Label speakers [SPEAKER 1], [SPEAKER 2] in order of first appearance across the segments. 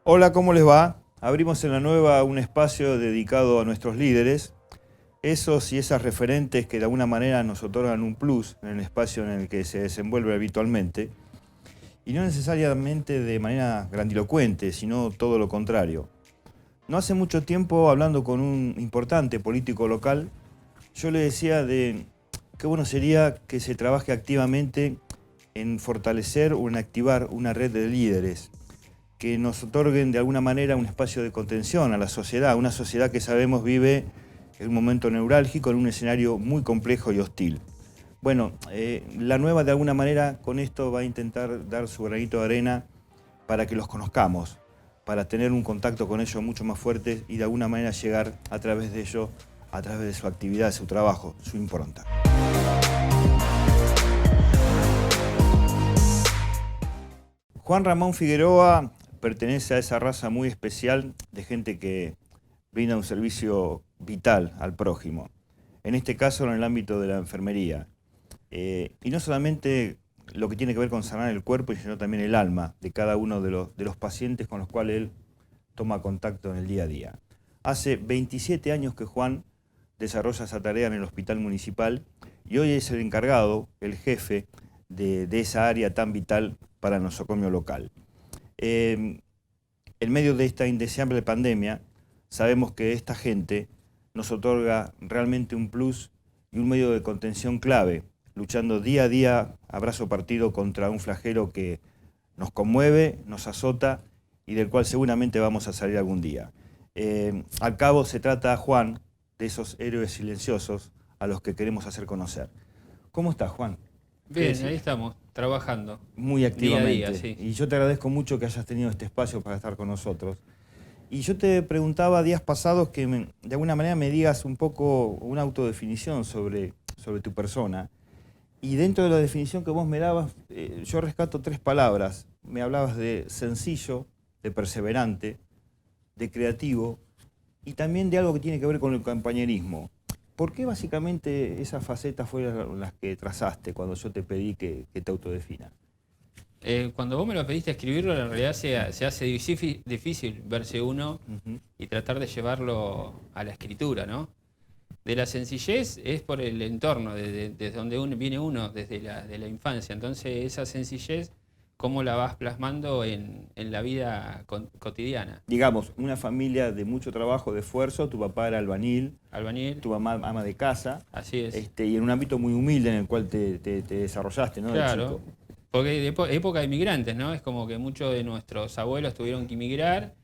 [SPEAKER 1] Hola, ¿cómo les va? Abrimos en la nueva un espacio dedicado a nuestros líderes, esos y esas referentes que de alguna manera nos otorgan un plus en el espacio en el que se desenvuelve habitualmente, y no necesariamente de manera grandilocuente, sino todo lo contrario. No hace mucho tiempo, hablando con un importante político local, yo le decía de qué bueno sería que se trabaje activamente en fortalecer o en activar una red de líderes que nos otorguen de alguna manera un espacio de contención a la sociedad, una sociedad que sabemos vive en un momento neurálgico, en un escenario muy complejo y hostil. Bueno, la nueva de alguna manera con esto va a intentar dar su granito de arena para que los conozcamos, para tener un contacto con ellos mucho más fuerte y de alguna manera llegar a través de ellos, a través de su actividad, su trabajo, su impronta. Juan Ramón Figueroa pertenece a esa raza muy especial de gente que brinda un servicio vital al prójimo. En este caso en el ámbito de la enfermería. Y no solamente lo que tiene que ver con sanar el cuerpo, sino también el alma de cada uno de los pacientes con los cuales él toma contacto en el día a día. Hace 27 años que Juan desarrolla esa tarea en el hospital municipal y hoy es el encargado, el jefe de esa área tan vital para el nosocomio local. En medio de esta indeseable pandemia, sabemos que esta gente nos otorga realmente un plus y un medio de contención clave, luchando día a día a brazo partido contra un flagelo que nos conmueve, nos azota y del cual seguramente vamos a salir algún día. Al cabo se trata, Juan, de esos héroes silenciosos a los que queremos hacer conocer. ¿Cómo estás, Juan?
[SPEAKER 2] Bien, ahí estamos, trabajando,
[SPEAKER 1] Muy
[SPEAKER 2] día a
[SPEAKER 1] activamente.
[SPEAKER 2] día, sí.
[SPEAKER 1] Y yo te agradezco mucho que hayas tenido este espacio para estar con nosotros. Y yo te preguntaba días pasados que de alguna manera me digas un poco una autodefinición sobre tu persona. Y dentro de la definición que vos me dabas, yo rescato tres palabras. Me hablabas de sencillo, de perseverante, de creativo y también de algo que tiene que ver con el compañerismo. ¿Por qué básicamente esas facetas fueron las que trazaste cuando yo te pedí que te autodefinas?
[SPEAKER 2] Cuando vos me lo pediste escribirlo, en realidad se hace difícil verse uno
[SPEAKER 1] Ujú.
[SPEAKER 2] y tratar de llevarlo a la escritura, ¿no? De la sencillez es por el entorno, desde donde viene uno, desde de la infancia. Entonces, esa sencillez, ¿cómo la vas plasmando en la vida cotidiana?
[SPEAKER 1] Digamos, una familia de mucho trabajo, de esfuerzo, tu papá era albañil,
[SPEAKER 2] Albañil,
[SPEAKER 1] tu mamá ama de casa,
[SPEAKER 2] así es.
[SPEAKER 1] y en un ámbito muy humilde en el cual te desarrollaste, ¿no? De
[SPEAKER 2] Claro,
[SPEAKER 1] chico.
[SPEAKER 2] porque de época de inmigrantes, ¿no? Es como que muchos de nuestros abuelos tuvieron que emigrar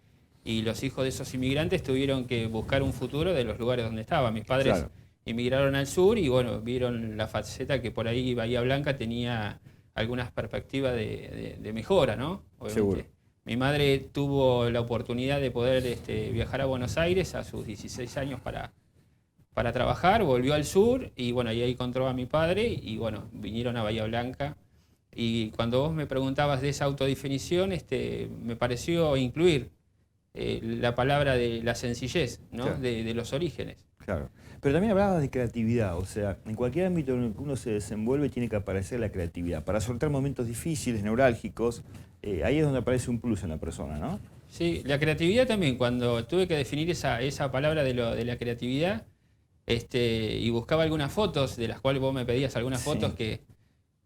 [SPEAKER 2] y los hijos de esos inmigrantes tuvieron que buscar un futuro de los lugares donde estaban. Mis padres
[SPEAKER 1] Claro,
[SPEAKER 2] emigraron al sur y bueno, vieron la faceta que por ahí Bahía Blanca tenía algunas perspectivas de mejora, ¿no?
[SPEAKER 1] seguro.
[SPEAKER 2] Obviamente. Mi madre tuvo la oportunidad de poder viajar a Buenos Aires a sus 16 años para trabajar, volvió al sur y bueno, ahí encontró a mi padre y bueno, vinieron a Bahía Blanca. Y cuando vos me preguntabas de esa autodefinición, me pareció incluir la palabra de la sencillez, ¿no?
[SPEAKER 1] Claro,
[SPEAKER 2] De los orígenes.
[SPEAKER 1] claro. Pero también hablabas de creatividad, o sea, en cualquier ámbito en el que uno se desenvuelve tiene que aparecer la creatividad. Para sortear momentos difíciles, neurálgicos, ahí es donde aparece un plus en la persona, ¿no?
[SPEAKER 2] Sí, la creatividad también, cuando tuve que definir esa palabra de la creatividad, y buscaba algunas fotos, de las cuales vos me pedías algunas fotos
[SPEAKER 1] Sí,
[SPEAKER 2] que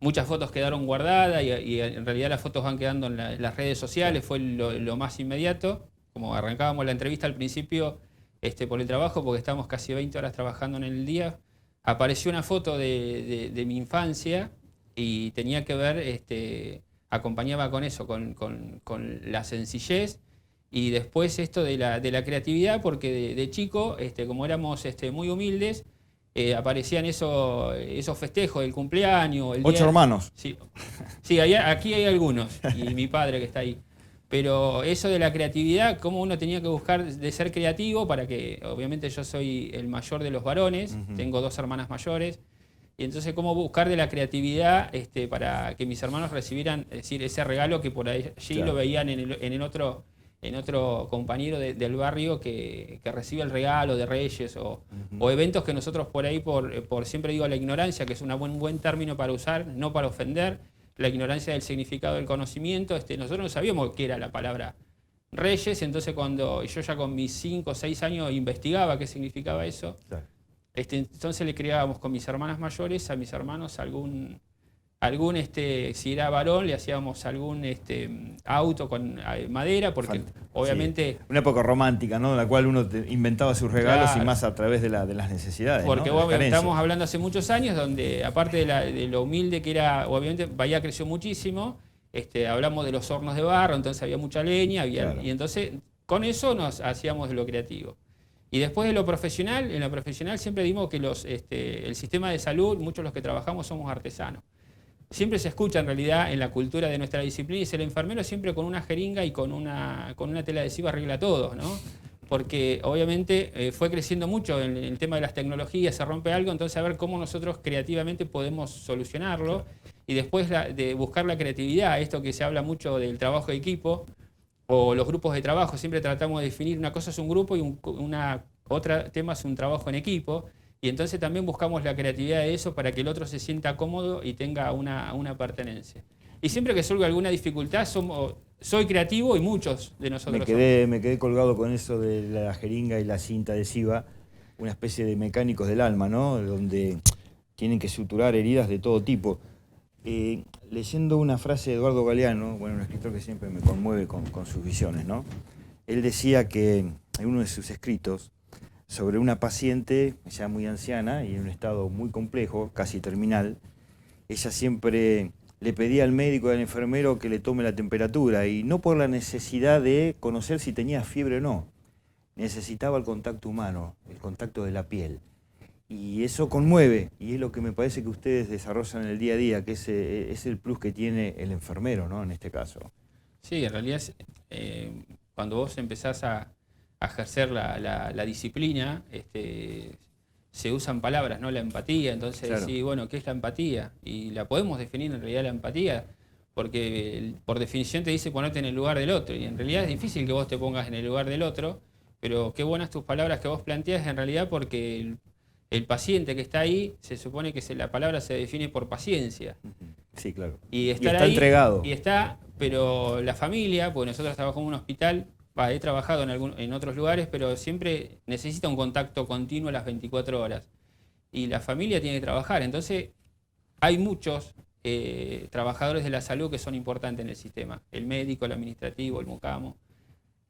[SPEAKER 2] muchas fotos quedaron guardadas y en realidad las fotos van quedando en las redes sociales,
[SPEAKER 1] claro.
[SPEAKER 2] fue lo más inmediato. Como arrancábamos la entrevista al principio por el trabajo, porque estábamos casi 20 horas trabajando en el día, apareció una foto de mi infancia y tenía que ver, acompañaba con eso, con la sencillez y después esto de la creatividad, porque de chico, como éramos muy humildes, aparecían esos festejos del cumpleaños, el
[SPEAKER 1] 8
[SPEAKER 2] día...
[SPEAKER 1] hermanos.
[SPEAKER 2] Sí, sí, aquí hay algunos, y mi padre que está ahí. Pero eso de la creatividad, cómo uno tenía que buscar de ser creativo para que, obviamente yo soy el mayor de los varones,
[SPEAKER 1] Ujú.
[SPEAKER 2] tengo dos hermanas mayores, y entonces cómo buscar de la creatividad para que mis hermanos recibieran, es decir, ese regalo que por allí lo
[SPEAKER 1] Claro.
[SPEAKER 2] veían en otro compañero del barrio que recibe el regalo de Reyes
[SPEAKER 1] Ujú.
[SPEAKER 2] o eventos que nosotros por ahí, por siempre digo la ignorancia, que es un buen término para usar, no para ofender, la ignorancia del significado del conocimiento, nosotros no sabíamos qué era la palabra Reyes, entonces cuando yo ya con mis 5 o 6 años investigaba qué significaba eso,
[SPEAKER 1] Claro.
[SPEAKER 2] Entonces le creábamos con mis hermanas mayores a mis hermanos algún si era varón, le hacíamos algún auto con madera, porque obviamente...
[SPEAKER 1] Sí. Una época romántica, ¿no? En la cual uno inventaba sus regalos,
[SPEAKER 2] Claro.
[SPEAKER 1] y más a través de las necesidades,
[SPEAKER 2] Porque
[SPEAKER 1] ¿no?
[SPEAKER 2] estamos hablando hace muchos años, donde aparte de lo humilde que era, obviamente Bahía creció muchísimo, hablamos de los hornos de barro, entonces había mucha leña,
[SPEAKER 1] Claro.
[SPEAKER 2] y entonces con eso nos hacíamos de lo creativo. Y después de lo profesional, en lo profesional siempre dimos que el sistema de salud, muchos de los que trabajamos somos artesanos. Siempre se escucha en realidad en la cultura de nuestra disciplina, y el enfermero siempre con una jeringa y con una tela adhesiva arregla todo, ¿no? Porque obviamente fue creciendo mucho en el tema de las tecnologías, se rompe algo, entonces a ver cómo nosotros creativamente podemos solucionarlo, y después de buscar la creatividad, esto que se habla mucho del trabajo de equipo o los grupos de trabajo, siempre tratamos de definir una cosa es un grupo y otra tema es un trabajo en equipo. Y entonces también buscamos la creatividad de eso para que el otro se sienta cómodo y tenga una pertenencia. Y siempre que surge alguna dificultad, soy creativo y muchos de nosotros
[SPEAKER 1] me quedé colgado con eso de la jeringa y la cinta adhesiva, una especie de mecánicos del alma, ¿no? Donde tienen que suturar heridas de todo tipo. Leyendo una frase de Eduardo Galeano, bueno, un escritor que siempre me conmueve con sus visiones, ¿no? Él decía que en uno de sus escritos, sobre una paciente ya muy anciana y en un estado muy complejo, casi terminal, ella siempre le pedía al médico y al enfermero que le tome la temperatura, y no por la necesidad de conocer si tenía fiebre o no, necesitaba el contacto humano, el contacto de la piel. Y eso conmueve, y es lo que me parece que ustedes desarrollan en el día a día, que es el plus que tiene el enfermero, ¿no? En este caso.
[SPEAKER 2] Sí, en realidad cuando vos empezás a ejercer la disciplina, se usan palabras, ¿no? La empatía, entonces
[SPEAKER 1] Claro.
[SPEAKER 2] sí, bueno, ¿qué es la empatía? Y la podemos definir en realidad la empatía, porque por definición te dice ponerte en el lugar del otro, y en realidad es difícil que vos te pongas en el lugar del otro, pero qué buenas tus palabras que vos planteás en realidad, porque el paciente que está ahí, se supone que la palabra se define por paciencia.
[SPEAKER 1] Sí, claro.
[SPEAKER 2] Y
[SPEAKER 1] está
[SPEAKER 2] ahí,
[SPEAKER 1] entregado.
[SPEAKER 2] Pero la familia, porque nosotros trabajamos en un hospital, he trabajado en otros lugares, pero siempre necesita un contacto continuo las 24 horas. Y la familia tiene que trabajar. Entonces, hay muchos trabajadores de la salud que son importantes en el sistema. El médico, el administrativo, el mucamo,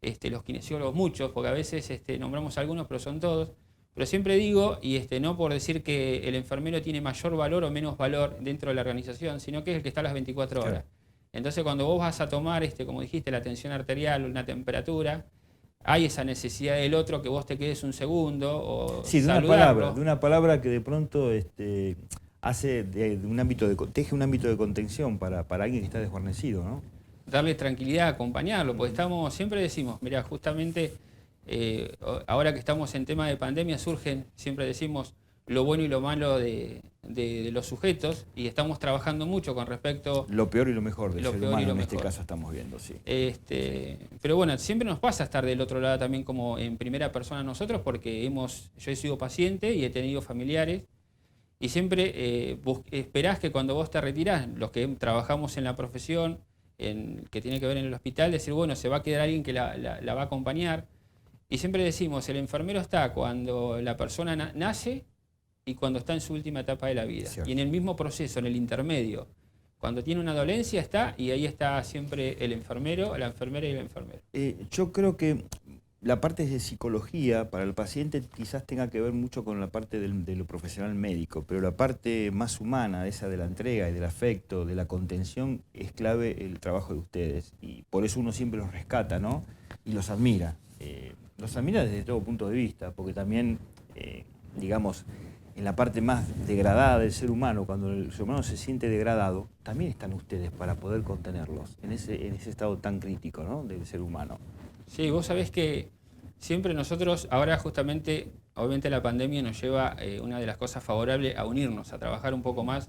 [SPEAKER 2] los kinesiólogos, muchos, porque a veces nombramos algunos, pero son todos. Pero siempre digo, y no por decir que el enfermero tiene mayor valor o menos valor dentro de la organización, sino que es el que está a las 24 horas. Claro. Entonces, cuando vos vas a tomar, como dijiste, la tensión arterial o una temperatura, hay esa necesidad del otro que vos te quedes un segundo o
[SPEAKER 1] sí, de una palabra que de pronto hace teje un ámbito de contención para alguien que está desguarnecido, ¿no?
[SPEAKER 2] Darle tranquilidad, acompañarlo, porque siempre decimos, mira, justamente ahora que estamos en tema de pandemia siempre decimos lo bueno y lo malo de los sujetos, y estamos trabajando mucho con respecto...
[SPEAKER 1] Lo peor y lo mejor del ser humano, en este caso estamos viendo, sí.
[SPEAKER 2] Pero bueno, siempre nos pasa estar del otro lado también como en primera persona nosotros, porque yo he sido paciente y he tenido familiares, y siempre esperás que cuando vos te retirás, los que trabajamos en la profesión, que tiene que ver en el hospital, decir, bueno, se va a quedar alguien que la va a acompañar. Y siempre decimos, el enfermero está cuando la persona nace y cuando está en su última etapa de la vida. Cierto. Y en el mismo proceso, en el intermedio, cuando tiene una dolencia está, y ahí está siempre el enfermero, la enfermera y el enfermero.
[SPEAKER 1] Yo creo que la parte de psicología para el paciente quizás tenga que ver mucho con la parte de lo profesional médico, pero la parte más humana, esa de la entrega y del afecto, de la contención, es clave el trabajo de ustedes. Y por eso uno siempre los rescata, ¿no? Y los admira. Los admira desde todo punto de vista, porque también, digamos, en la parte más degradada del ser humano, cuando el ser humano se siente degradado, también están ustedes para poder contenerlos en ese estado tan crítico, ¿no?, del ser humano.
[SPEAKER 2] Sí, vos sabés que siempre nosotros, ahora justamente, obviamente la pandemia nos lleva, una de las cosas favorables, a unirnos, a trabajar un poco más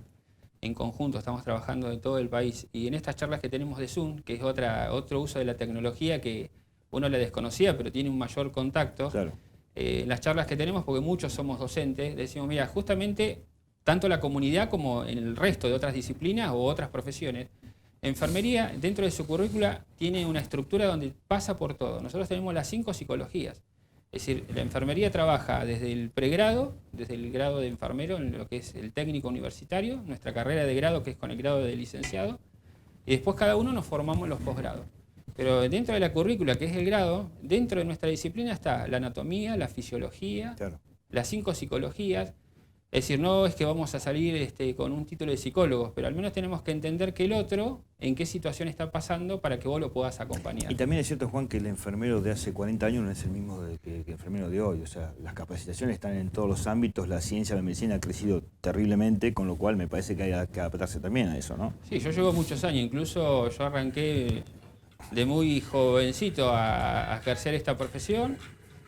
[SPEAKER 2] en conjunto. Estamos trabajando de todo el país, y en estas charlas que tenemos de Zoom, que es otro uso de la tecnología que uno la desconocía, pero tiene un mayor contacto.
[SPEAKER 1] Claro.
[SPEAKER 2] Las charlas que tenemos, porque muchos somos docentes, decimos, mira, justamente tanto la comunidad como en el resto de otras disciplinas o otras profesiones, Enfermería, dentro de su currícula, tiene una estructura donde pasa por todo. Nosotros tenemos las 5 psicologías. Es decir, la enfermería trabaja desde el pregrado, desde el grado de enfermero, en lo que es el técnico universitario, nuestra carrera de grado, que es con el grado de licenciado, y después cada uno nos formamos en los posgrados. Pero dentro de la currícula, que es el grado, dentro de nuestra disciplina está la anatomía, la fisiología,
[SPEAKER 1] Claro.
[SPEAKER 2] las 5 psicologías. Es decir, no es que vamos a salir con un título de psicólogos, pero al menos tenemos que entender que el otro, en qué situación está pasando para que vos lo puedas acompañar.
[SPEAKER 1] Y también es cierto, Juan, que el enfermero de hace 40 años no es el mismo que el enfermero de hoy. O sea, las capacitaciones están en todos los ámbitos, la ciencia, la medicina ha crecido terriblemente, con lo cual me parece que hay que adaptarse también a eso, ¿no?
[SPEAKER 2] Sí, yo llevo muchos años, incluso yo arranqué de muy jovencito a ejercer esta profesión.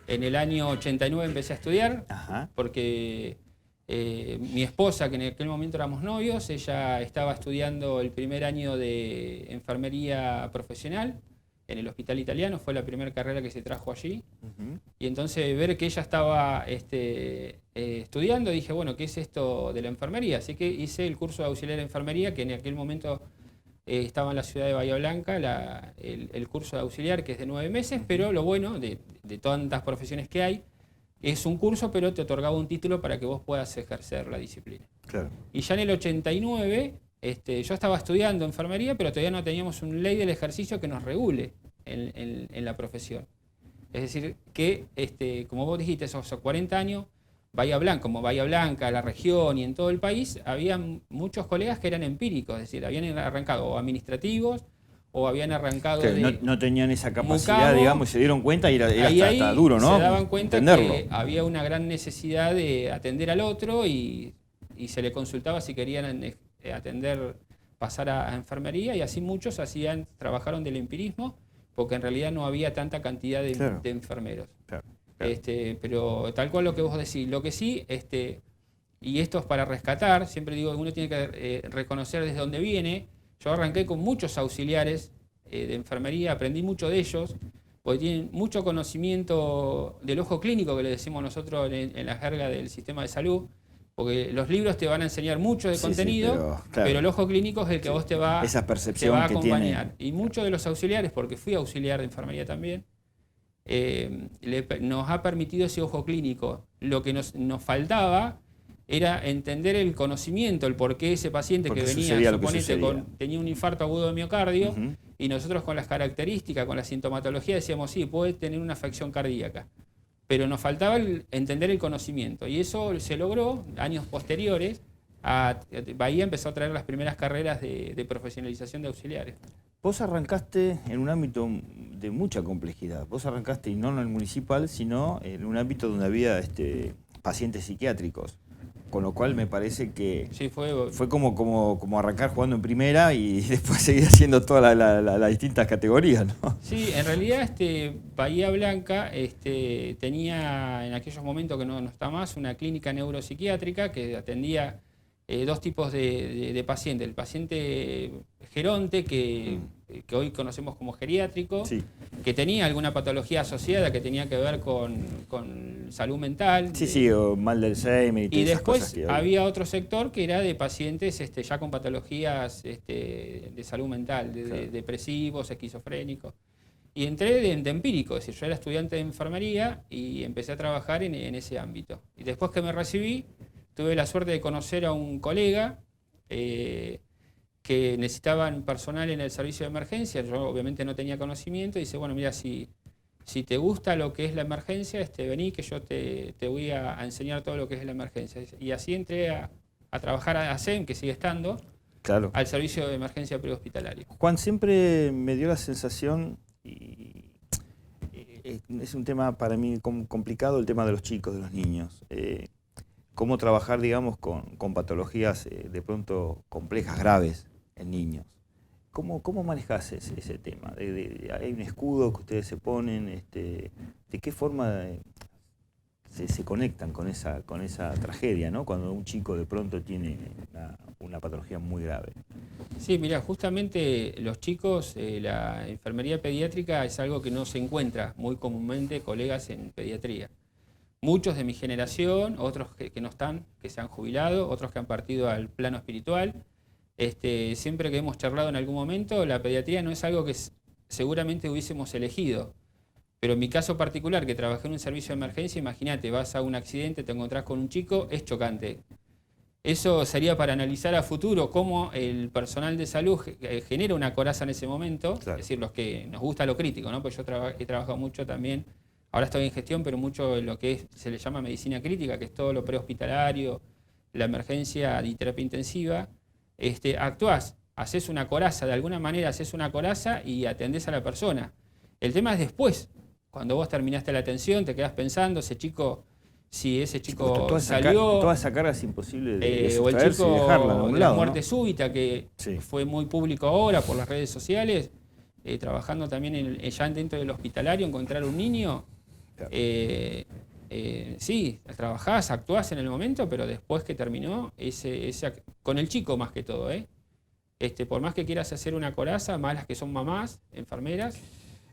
[SPEAKER 2] En el año 89 empecé a estudiar,
[SPEAKER 1] Ajá.
[SPEAKER 2] porque mi esposa, que en aquel momento éramos novios, ella estaba estudiando el primer año de enfermería profesional en el Hospital Italiano, fue la primera carrera que se trajo allí.
[SPEAKER 1] Uh-huh.
[SPEAKER 2] Y entonces ver que ella estaba estudiando, dije, bueno, ¿qué es esto de la enfermería? Así que hice el curso de auxiliar de enfermería, que en aquel momento estaba en la ciudad de Bahía Blanca, el curso de auxiliar, que es de 9 meses, pero lo bueno de tantas profesiones que hay, es un curso, pero te otorgaba un título para que vos puedas ejercer la disciplina.
[SPEAKER 1] Claro.
[SPEAKER 2] Y ya en el 89, yo estaba estudiando enfermería, pero todavía no teníamos una ley del ejercicio que nos regule en la profesión. Es decir, que, como vos dijiste, esos 40 años, Bahía Blanca, como Bahía Blanca, la región y en todo el país, había muchos colegas que eran empíricos, es decir, habían arrancado o administrativos o habían arrancado
[SPEAKER 1] Que
[SPEAKER 2] de...
[SPEAKER 1] no tenían esa capacidad,
[SPEAKER 2] Mucamo,
[SPEAKER 1] digamos, y se dieron cuenta y era
[SPEAKER 2] ahí
[SPEAKER 1] hasta duro, ¿no?
[SPEAKER 2] Se daban cuenta
[SPEAKER 1] entenderlo.
[SPEAKER 2] que había una gran necesidad de atender al otro y se le consultaba si querían atender, pasar a enfermería, y así muchos trabajaron del empirismo, porque en realidad no había tanta cantidad
[SPEAKER 1] Claro.
[SPEAKER 2] de enfermeros.
[SPEAKER 1] Claro, claro.
[SPEAKER 2] Pero tal cual lo que vos decís, lo que sí, y esto es para rescatar, siempre digo que uno tiene que reconocer desde dónde viene. Yo arranqué con muchos auxiliares de enfermería, aprendí mucho de ellos, porque tienen mucho conocimiento del ojo clínico, que le decimos nosotros en la jerga del sistema de salud, porque los libros te van a enseñar mucho de contenido,
[SPEAKER 1] pero, claro,
[SPEAKER 2] pero el ojo clínico es el que vos te va
[SPEAKER 1] esa percepción
[SPEAKER 2] a
[SPEAKER 1] que
[SPEAKER 2] acompañar.
[SPEAKER 1] tiene.
[SPEAKER 2] Y muchos de los auxiliares, porque fui auxiliar de enfermería también, nos ha permitido ese ojo clínico. Lo que nos faltaba era entender el conocimiento, el por qué ese paciente que venía, suponete, tenía un infarto agudo de miocardio,
[SPEAKER 1] Uh-huh.
[SPEAKER 2] y nosotros con las características, con la sintomatología, decíamos, sí, puede tener una afección cardíaca. Pero nos faltaba entender el conocimiento. Y eso se logró años posteriores. Bahía empezó a traer las primeras carreras de profesionalización de auxiliares.
[SPEAKER 1] Vos arrancaste en un ámbito de mucha complejidad. Vos arrancaste, y no en el municipal, sino en un ámbito donde había pacientes psiquiátricos. Con lo cual me parece que
[SPEAKER 2] sí, fue
[SPEAKER 1] como arrancar jugando en primera y después seguir haciendo todas las distintas categorías, ¿no?
[SPEAKER 2] Sí, en realidad Bahía Blanca tenía en aquellos momentos, que no está más, una clínica neuropsiquiátrica que atendía dos tipos de pacientes. El paciente geronte, que hoy conocemos como geriátrico,
[SPEAKER 1] Sí.
[SPEAKER 2] que tenía alguna patología asociada que tenía que ver con salud mental.
[SPEAKER 1] Sí, o mal del Alzheimer y todas
[SPEAKER 2] Y
[SPEAKER 1] esas cosas
[SPEAKER 2] después
[SPEAKER 1] que hay.
[SPEAKER 2] había otro sector que era de pacientes ya con patologías de salud mental,
[SPEAKER 1] Claro.
[SPEAKER 2] depresivos, esquizofrénicos. Y entré de empírico, es decir, yo era estudiante de enfermería y empecé a trabajar en ese ámbito. Y después que me recibí, tuve la suerte de conocer a un colega que necesitaban personal en el servicio de emergencia. Yo obviamente no tenía conocimiento, y dice, bueno, mira, si te gusta lo que es la emergencia, vení que yo te voy a enseñar todo lo que es la emergencia. Y así entré a trabajar a SEM, que sigue estando,
[SPEAKER 1] Claro.
[SPEAKER 2] al servicio de emergencia prehospitalaria.
[SPEAKER 1] Juan, siempre me dio la sensación, y es un tema para mí complicado, el tema de los chicos, de los niños. Cómo trabajar, digamos, con patologías de pronto complejas, graves en niños. ¿Cómo manejás ese tema? ¿Hay un escudo que ustedes se ponen? ¿De qué forma se conectan con esa tragedia, ¿no? Cuando un chico de pronto tiene una patología muy grave?
[SPEAKER 2] Sí, mirá, justamente los chicos, la enfermería pediátrica es algo que no se encuentra muy comúnmente colegas en pediatría. Muchos de mi generación, otros que no están, que se han jubilado, otros que han partido al plano espiritual, Siempre que hemos charlado en algún momento, la pediatría no es algo que seguramente hubiésemos elegido. Pero en mi caso particular, que trabajé en un servicio de emergencia, imagínate, vas a un accidente, te encontrás con un chico, es chocante. Eso sería para analizar a futuro cómo el personal de salud genera una coraza en ese momento,
[SPEAKER 1] Claro.
[SPEAKER 2] es decir, los que nos gusta lo crítico, ¿no? Pues yo he trabajado mucho también, ahora estoy en gestión, pero mucho en lo que se le llama medicina crítica, que es todo lo prehospitalario, la emergencia y terapia intensiva. Actuás, haces una coraza, de alguna manera haces una coraza y atendés a la persona. El tema es después, cuando vos terminaste la atención, te quedás pensando, ese chico, si ese chico salió,
[SPEAKER 1] toda esa carga es imposible de
[SPEAKER 2] o el
[SPEAKER 1] sustraerse y
[SPEAKER 2] chico
[SPEAKER 1] dejarla a un
[SPEAKER 2] de la
[SPEAKER 1] lado,
[SPEAKER 2] muerte
[SPEAKER 1] ¿no?
[SPEAKER 2] súbita, que
[SPEAKER 1] Sí.
[SPEAKER 2] fue muy público ahora por las redes sociales, trabajando también ya dentro del hospitalario, encontrar un niño,
[SPEAKER 1] Claro.
[SPEAKER 2] sí, trabajás, actuás en el momento, pero después que terminó, con el chico más que todo, por más que quieras hacer una coraza, más las que son mamás, enfermeras,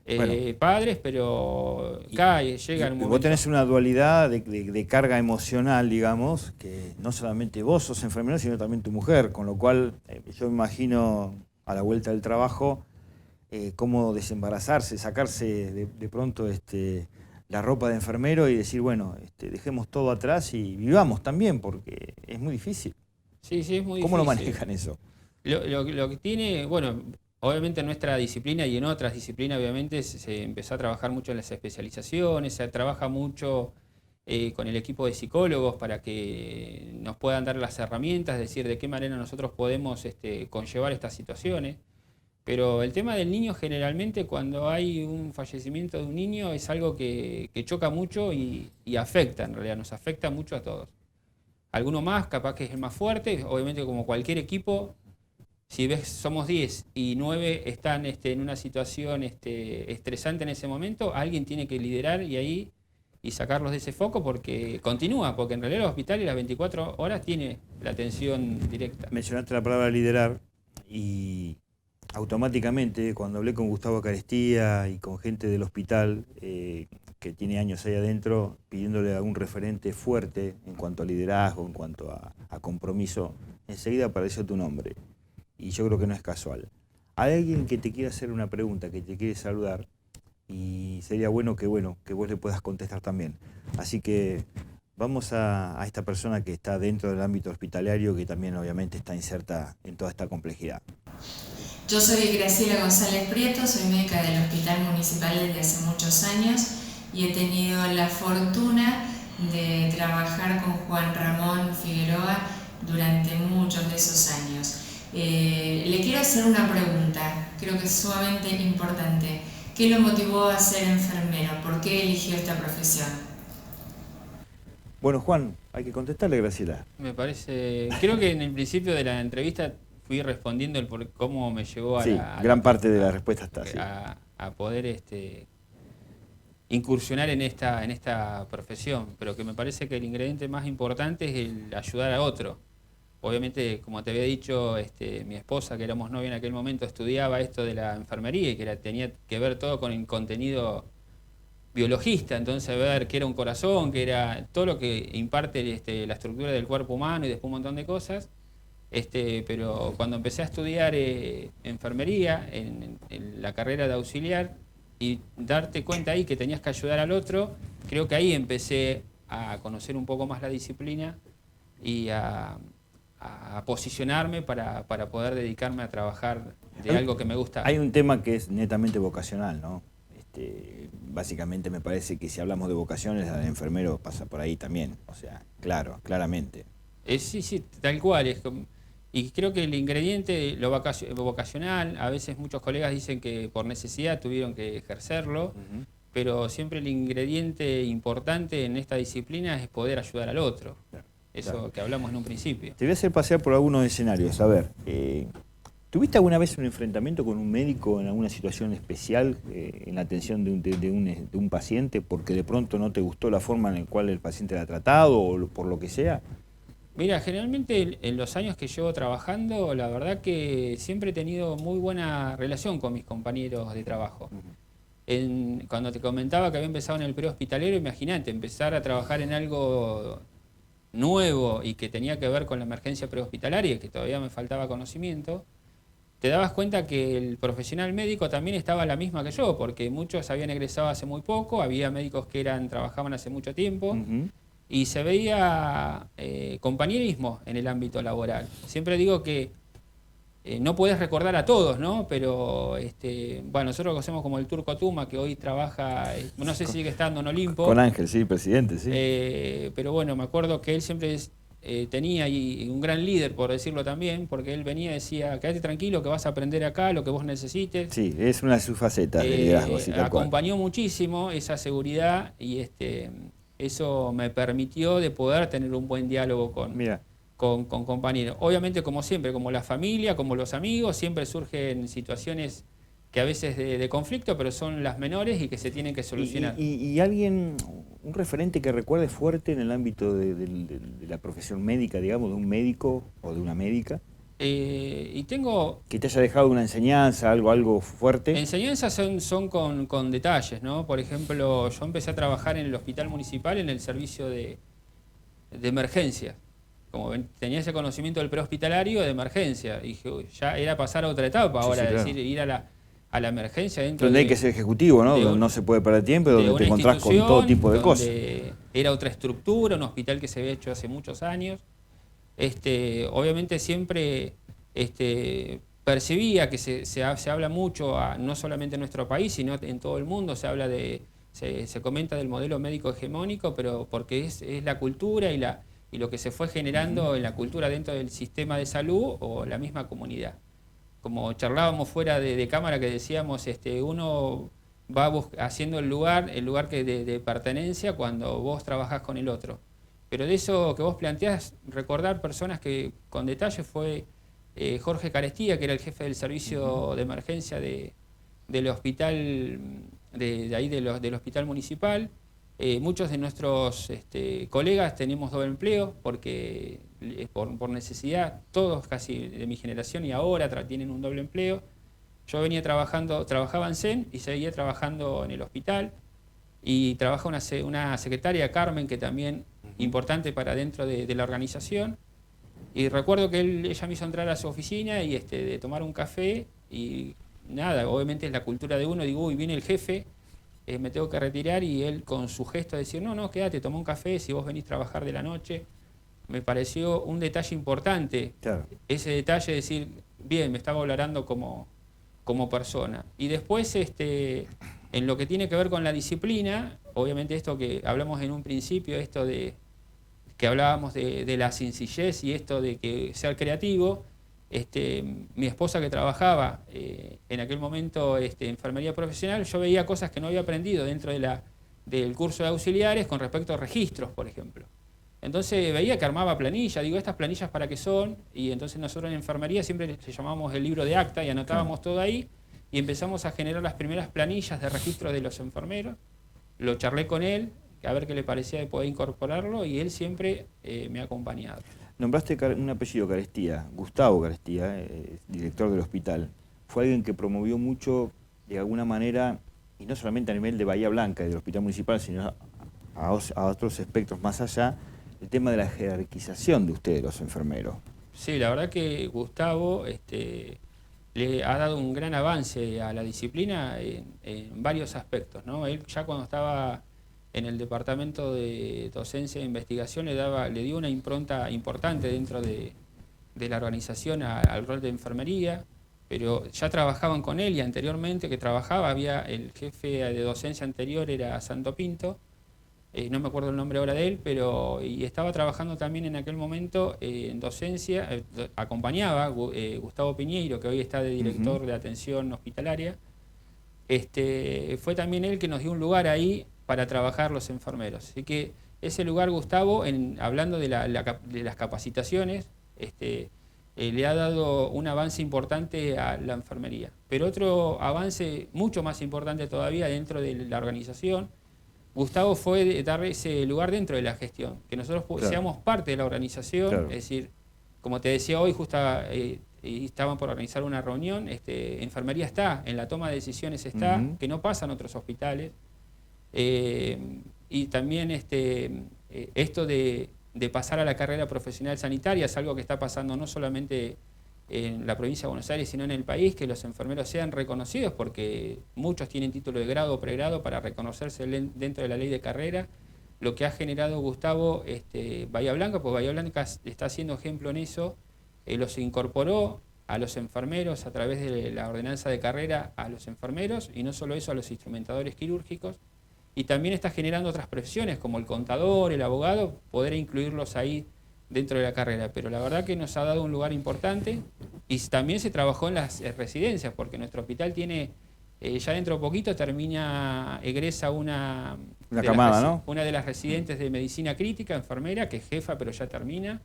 [SPEAKER 1] Bueno.
[SPEAKER 2] padres, pero llega un
[SPEAKER 1] Y
[SPEAKER 2] momento.
[SPEAKER 1] vos tenés una dualidad de carga emocional, digamos, que no solamente vos sos enfermero, sino también tu mujer, con lo cual yo me imagino a la vuelta del trabajo cómo desembarazarse, sacarse de pronto la ropa de enfermero y decir, bueno, dejemos todo atrás y vivamos también, porque es muy difícil.
[SPEAKER 2] Sí, sí, es muy
[SPEAKER 1] ¿Cómo lo
[SPEAKER 2] difícil.
[SPEAKER 1] manejan eso?
[SPEAKER 2] Lo que tiene, bueno, obviamente en nuestra disciplina y en otras disciplinas obviamente se empezó a trabajar mucho en las especializaciones, se trabaja mucho con el equipo de psicólogos para que nos puedan dar las herramientas, es decir, de qué manera nosotros podemos conllevar estas situaciones. Pero el tema del niño generalmente cuando hay un fallecimiento de un niño es algo que choca mucho y afecta, en realidad nos afecta mucho a todos. Alguno más, capaz que es el más fuerte, obviamente como cualquier equipo. Si ves, somos 10 y 9 están en una situación estresante en ese momento, alguien tiene que liderar y sacarlos de ese foco porque continúa, porque en realidad el hospital y las 24 horas tiene la atención directa.
[SPEAKER 1] Mencionaste la palabra liderar y automáticamente cuando hablé con Gustavo Carestía y con gente del hospital que tiene años ahí adentro, pidiéndole a un referente fuerte en cuanto a liderazgo, en cuanto a compromiso, enseguida apareció tu nombre. Y yo creo que no es casual. Hay alguien que te quiere hacer una pregunta, que te quiere saludar, y sería bueno que vos le puedas contestar también. Así que vamos a esta persona que está dentro del ámbito hospitalario, que también obviamente está inserta en toda esta complejidad.
[SPEAKER 3] Yo soy Graciela González Prieto, soy médica del Hospital Municipal desde hace muchos años y he tenido la fortuna de trabajar con Juan Ramón Figueroa durante muchos de esos años. Le quiero hacer una pregunta, creo que es sumamente importante. ¿Qué lo motivó a ser enfermero? ¿Por qué eligió esta profesión?
[SPEAKER 1] Bueno, Juan, hay que contestarle, Graciela.
[SPEAKER 2] Me parece, creo que en el principio de la entrevista fui respondiendo el por cómo me llevó a
[SPEAKER 1] Sí, gran parte de la respuesta está así.
[SPEAKER 2] A poder incursionar en esta profesión, pero que me parece que el ingrediente más importante es el ayudar a otro. Obviamente, como te había dicho, mi esposa, que éramos novia en aquel momento, estudiaba esto de la enfermería y que tenía que ver todo con el contenido biologista, entonces ver qué era un corazón, qué era todo lo que imparte la estructura del cuerpo humano y después un montón de cosas. Pero cuando empecé a estudiar enfermería, en la carrera de auxiliar, y darte cuenta ahí que tenías que ayudar al otro, creo que ahí empecé a conocer un poco más la disciplina y a posicionarme para poder dedicarme a trabajar de algo que me gusta.
[SPEAKER 1] Hay un tema que es netamente vocacional, ¿no? Básicamente me parece que si hablamos de vocaciones, el enfermero pasa por ahí también, o sea, claramente.
[SPEAKER 2] Sí, tal cual. Y creo que el ingrediente, lo vocacional, a veces muchos colegas dicen que por necesidad tuvieron que ejercerlo, pero siempre el ingrediente importante en esta disciplina es poder ayudar al otro. Eso que hablamos en un principio.
[SPEAKER 1] Te voy a hacer pasear por algunos escenarios. A ver, ¿tuviste alguna vez un enfrentamiento con un médico en alguna situación especial en la atención de un paciente porque de pronto no te gustó la forma en la cual el paciente era tratado o por lo que sea?
[SPEAKER 2] Mira, generalmente en los años que llevo trabajando, la verdad que siempre he tenido muy buena relación con mis compañeros de trabajo. Cuando te comentaba que había empezado en el prehospitalero, imagínate, empezar a trabajar en algo nuevo y que tenía que ver con la emergencia prehospitalaria, que todavía me faltaba conocimiento, te dabas cuenta que el profesional médico también estaba a la misma que yo, porque muchos habían egresado hace muy poco, había médicos que trabajaban hace mucho tiempo, y se veía compañerismo en el ámbito laboral. Siempre digo que no puedes recordar a todos, ¿no? Pero bueno, nosotros lo conocemos como el Turco Tuma, que hoy trabaja, no sé si sigue estando en Olimpo.
[SPEAKER 1] Con Ángel, sí, presidente, sí.
[SPEAKER 2] Pero bueno, me acuerdo que él siempre tenía y un gran líder, por decirlo también, porque él venía y decía, quédate tranquilo que vas a aprender acá lo que vos necesites.
[SPEAKER 1] Sí, es una de sus facetas de liderazgo, sí, tal cual.
[SPEAKER 2] Acompañó muchísimo esa seguridad y eso me permitió de poder tener un buen diálogo con compañeros. Obviamente, como siempre, como la familia, como los amigos, siempre surgen situaciones que a veces de conflicto, pero son las menores y que se tienen que solucionar.
[SPEAKER 1] ¿Y alguien, un referente que recuerde fuerte en el ámbito de la profesión médica, digamos, de un médico o de una médica?
[SPEAKER 2] Y tengo...
[SPEAKER 1] Que te haya dejado una enseñanza, algo fuerte.
[SPEAKER 2] Enseñanzas son con detalles, ¿no? Por ejemplo, yo empecé a trabajar en el hospital municipal en el servicio de emergencia. Como tenía ese conocimiento del prehospitalario de emergencia, dije, ya era pasar a otra etapa, ahora,
[SPEAKER 1] claro.
[SPEAKER 2] decir, ir a la emergencia dentro
[SPEAKER 1] donde hay que ser ejecutivo, ¿no? Donde no se puede perder tiempo y donde te encontrás con todo tipo de cosas.
[SPEAKER 2] Era otra estructura, un hospital que se había hecho hace muchos años. Obviamente siempre percibía que se habla mucho, no solamente en nuestro país, sino en todo el mundo, se comenta del modelo médico hegemónico, pero porque es la cultura y lo que se fue generando en la cultura dentro del sistema de salud o la misma comunidad. Como charlábamos fuera de cámara que decíamos, uno va haciendo el lugar que de pertenencia cuando vos trabajás con el otro. Pero de eso que vos planteás, recordar personas que con detalle fue Jorge Carestía, que era el jefe del servicio de emergencia del hospital, del hospital municipal. Muchos de nuestros colegas tenemos doble empleo porque por necesidad, todos casi de mi generación y ahora tienen un doble empleo. Yo trabajaba en CEN y seguía trabajando en el hospital y trabaja una secretaria, Carmen, que también importante para dentro de la organización. Y recuerdo que ella me hizo entrar a su oficina y de tomar un café y nada, obviamente es la cultura de uno, digo, uy, viene el jefe, me tengo que retirar, y él con su gesto de decir, no, quédate, toma un café, si vos venís a trabajar de la noche. Me pareció un detalle importante, claro. Ese detalle de decir, bien, me estaba valorando como persona. Y después, en lo que tiene que ver con la disciplina, obviamente esto que hablamos en un principio, esto de que hablábamos de la sencillez y esto de que ser creativo, mi esposa que trabajaba en aquel momento enfermería profesional, yo veía cosas que no había aprendido dentro del curso de auxiliares con respecto a registros, por ejemplo. Entonces veía que armaba planillas, digo, ¿estas planillas para qué son? Y entonces nosotros en enfermería siempre le llamamos el libro de acta y anotábamos todo ahí y empezamos a generar las primeras planillas de registro de los enfermeros. Lo charlé con él, a ver qué le parecía de poder incorporarlo, y él siempre me ha acompañado.
[SPEAKER 1] Nombraste un apellido, Carestía, Gustavo Carestía, director del hospital. Fue alguien que promovió mucho, de alguna manera, y no solamente a nivel de Bahía Blanca y del hospital municipal, sino a otros espectros más allá, el tema de la jerarquización de ustedes, los enfermeros.
[SPEAKER 2] Sí, la verdad que Gustavo le ha dado un gran avance a la disciplina en varios aspectos, ¿no? Él ya cuando estaba en el departamento de docencia e investigación le dio una impronta importante dentro de la organización al rol de enfermería, pero ya trabajaban con él y anteriormente que trabajaba, el jefe de docencia anterior era Santo Pinto, no me acuerdo el nombre ahora de él, y estaba trabajando también en aquel momento en docencia, acompañaba Gustavo Piñeiro, que hoy está de director de atención hospitalaria. Fue también él que nos dio un lugar ahí para trabajar los enfermeros. Así que ese lugar, Gustavo, hablando de las capacitaciones, le ha dado un avance importante a la enfermería. Pero otro avance mucho más importante todavía dentro de la organización, Gustavo, fue dar ese lugar dentro de la gestión, que nosotros seamos parte de la organización, es decir, como te decía hoy, justo estaban por organizar una reunión, enfermería está, en la toma de decisiones está, que no pasa en otros hospitales, y también esto de de pasar a la carrera profesional sanitaria. Es algo que está pasando no solamente en la provincia de Buenos Aires, sino en el país, que los enfermeros sean reconocidos, porque muchos tienen título de grado o pregrado para reconocerse dentro de la ley de carrera. Lo que ha generado Gustavo Bahía Blanca, pues Bahía Blanca está haciendo ejemplo en eso, los incorporó a los enfermeros a través de la ordenanza de carrera a los enfermeros, y no solo eso, a los instrumentadores quirúrgicos, y también está generando otras profesiones como el contador, el abogado, poder incluirlos ahí dentro de la carrera. Pero la verdad que nos ha dado un lugar importante, y también se trabajó en las residencias, porque nuestro hospital tiene, ya dentro de poquito egresa una
[SPEAKER 1] camada, ¿no?
[SPEAKER 2] Una de las residentes de medicina crítica, enfermera, que es jefa, pero ya termina.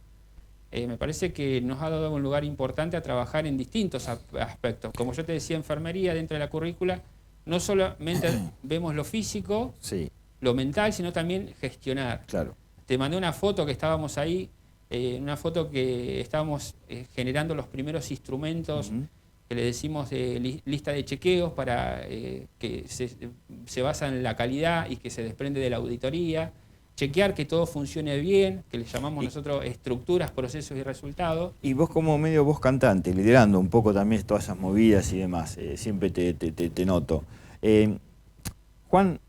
[SPEAKER 2] Me parece que nos ha dado un lugar importante a trabajar en distintos aspectos. Como yo te decía, enfermería dentro de la currícula, no solamente vemos lo físico,
[SPEAKER 1] sí,
[SPEAKER 2] lo mental, sino también gestionar.
[SPEAKER 1] claro.
[SPEAKER 2] Te mandé una foto que estábamos ahí, una foto que estábamos generando los primeros instrumentos que le decimos lista de chequeos para que se basa en la calidad y que se desprende de la auditoría. Chequear que todo funcione bien, que le llamamos nosotros estructuras, procesos y resultados.
[SPEAKER 1] Y vos como medio voz cantante, liderando un poco también todas esas movidas y demás, siempre te noto. Juan,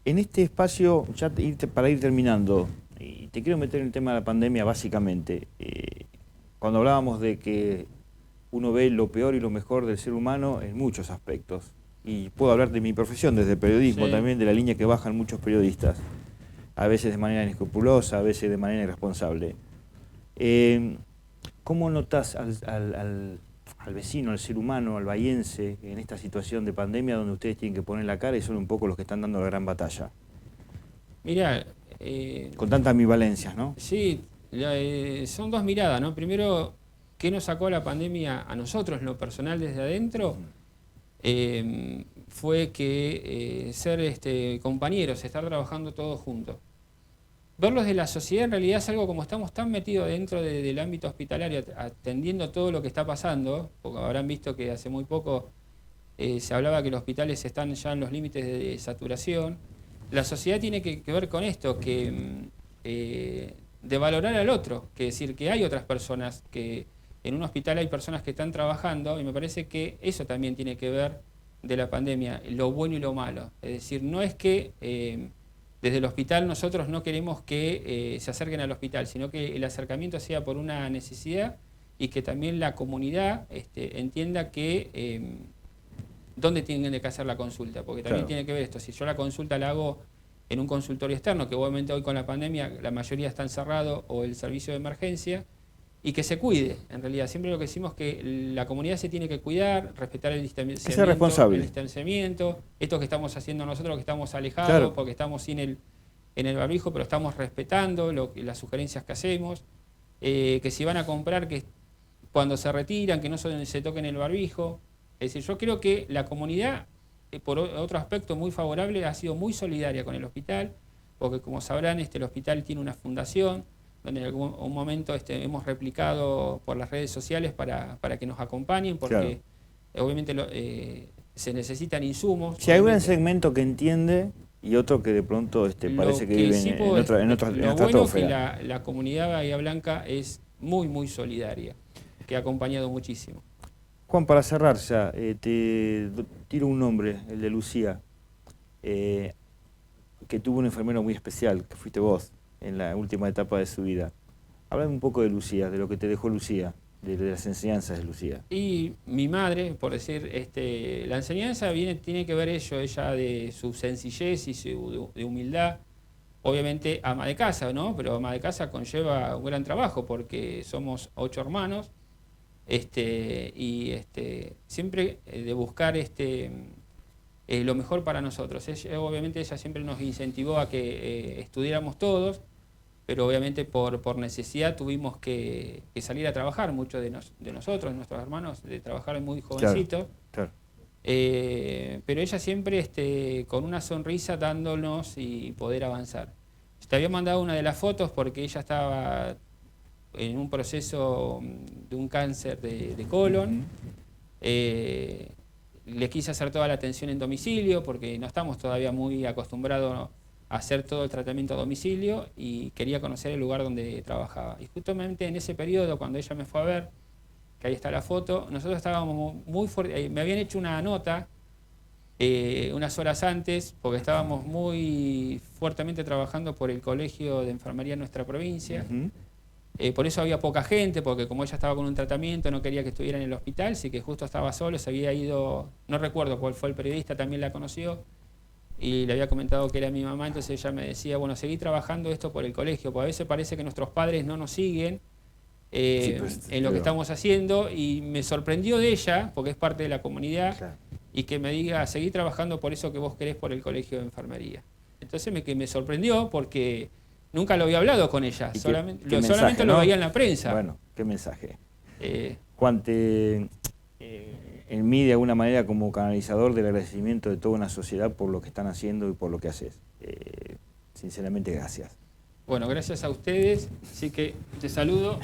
[SPEAKER 1] en este espacio, ya para ir terminando, y te quiero meter en el tema de la pandemia básicamente, cuando hablábamos de que uno ve lo peor y lo mejor del ser humano en muchos aspectos, y puedo hablar de mi profesión, desde periodismo,
[SPEAKER 2] sí,
[SPEAKER 1] también de la línea que bajan muchos periodistas, a veces de manera inescrupulosa, a veces de manera irresponsable. ¿Cómo notás al vecino, al ser humano, al bahiense, en esta situación de pandemia donde ustedes tienen que poner la cara y son un poco los que están dando la gran batalla?
[SPEAKER 2] Mirá,
[SPEAKER 1] con tantas ambivalencias, ¿no?
[SPEAKER 2] Sí, son dos miradas, ¿no? Primero, ¿qué nos sacó la pandemia a nosotros, en lo personal, desde adentro? Fue que ser compañeros, estar trabajando todos juntos. Verlos de la sociedad en realidad es algo, como estamos tan metidos dentro del ámbito hospitalario, atendiendo todo lo que está pasando, porque habrán visto que hace muy poco se hablaba que los hospitales están ya en los límites de saturación. La sociedad tiene que ver con esto, de valorar al otro, que decir que hay otras personas, que en un hospital hay personas que están trabajando, y me parece que eso también tiene que ver de la pandemia, lo bueno y lo malo. Es decir, no es que desde el hospital nosotros no queremos que se acerquen al hospital, sino que el acercamiento sea por una necesidad, y que también la comunidad entienda que dónde tienen que hacer la consulta, porque también tiene que ver esto. Si yo la consulta la hago en un consultorio externo, que obviamente hoy con la pandemia la mayoría están cerrados, o el servicio de emergencia, y que se cuide. En realidad, siempre lo que decimos es que la comunidad se tiene que cuidar, respetar el distanciamiento, esto que estamos haciendo nosotros, que estamos alejados, porque estamos en el barbijo, pero estamos respetando las sugerencias que hacemos, que si van a comprar, que cuando se retiran, que no se toquen el barbijo. Es decir, yo creo que la comunidad, por otro aspecto muy favorable, ha sido muy solidaria con el hospital, porque como sabrán, el hospital tiene una fundación, donde en algún momento hemos replicado por las redes sociales para que nos acompañen, porque obviamente se necesitan insumos.
[SPEAKER 1] Si hay un segmento que entiende y otro que de pronto parece que vive en otra
[SPEAKER 2] Lo bueno es que la comunidad Bahía Blanca es muy, muy solidaria, que ha acompañado muchísimo.
[SPEAKER 1] Juan, para cerrar ya, te tiro un nombre, el de Lucía, que tuvo un enfermero muy especial, que fuiste vos, en la última etapa de su vida. Háblame un poco de Lucía, de lo que te dejó Lucía, de las enseñanzas de Lucía.
[SPEAKER 2] Y mi madre, por decir, la enseñanza tiene que ver ella de su sencillez y de humildad. Obviamente ama de casa, ¿no? Pero ama de casa conlleva un gran trabajo, porque somos 8 hermanos, y siempre de buscar lo mejor para nosotros. Obviamente ella siempre nos incentivó a que estudiáramos todos, pero obviamente por necesidad tuvimos que salir a trabajar, muchos de nosotros, nuestros hermanos, de trabajar muy jovencitos.
[SPEAKER 1] Claro.
[SPEAKER 2] Pero ella siempre con una sonrisa dándonos y poder avanzar. Te había mandado una de las fotos porque ella estaba en un proceso de un cáncer de colon. Le quise hacer toda la atención en domicilio porque no estamos todavía muy acostumbrados hacer todo el tratamiento a domicilio y quería conocer el lugar donde trabajaba. Y justamente en ese periodo, cuando ella me fue a ver, que ahí está la foto, nosotros estábamos muy fuertes, me habían hecho una nota unas horas antes, porque estábamos muy fuertemente trabajando por el colegio de enfermería en nuestra provincia. Por eso había poca gente, porque como ella estaba con un tratamiento, no quería que estuviera en el hospital, así que justo estaba solo, se había ido, no recuerdo cuál fue el periodista, también la conoció, y le había comentado que era mi mamá, entonces ella me decía, bueno, seguí trabajando esto por el colegio, porque a veces parece que nuestros padres no nos siguen en lo que estamos haciendo, y me sorprendió de ella, porque es parte de la comunidad, claro, y que me diga, seguí trabajando por eso que vos querés por el colegio de enfermería. Entonces me sorprendió porque nunca lo había hablado con ella, solamente
[SPEAKER 1] mensaje,
[SPEAKER 2] lo
[SPEAKER 1] ¿no?
[SPEAKER 2] veía en la prensa.
[SPEAKER 1] Bueno, qué mensaje. Juan, en mí de alguna manera como canalizador del agradecimiento de toda una sociedad por lo que están haciendo y por lo que haces. Sinceramente, gracias.
[SPEAKER 2] Bueno, gracias a ustedes, así que te saludo.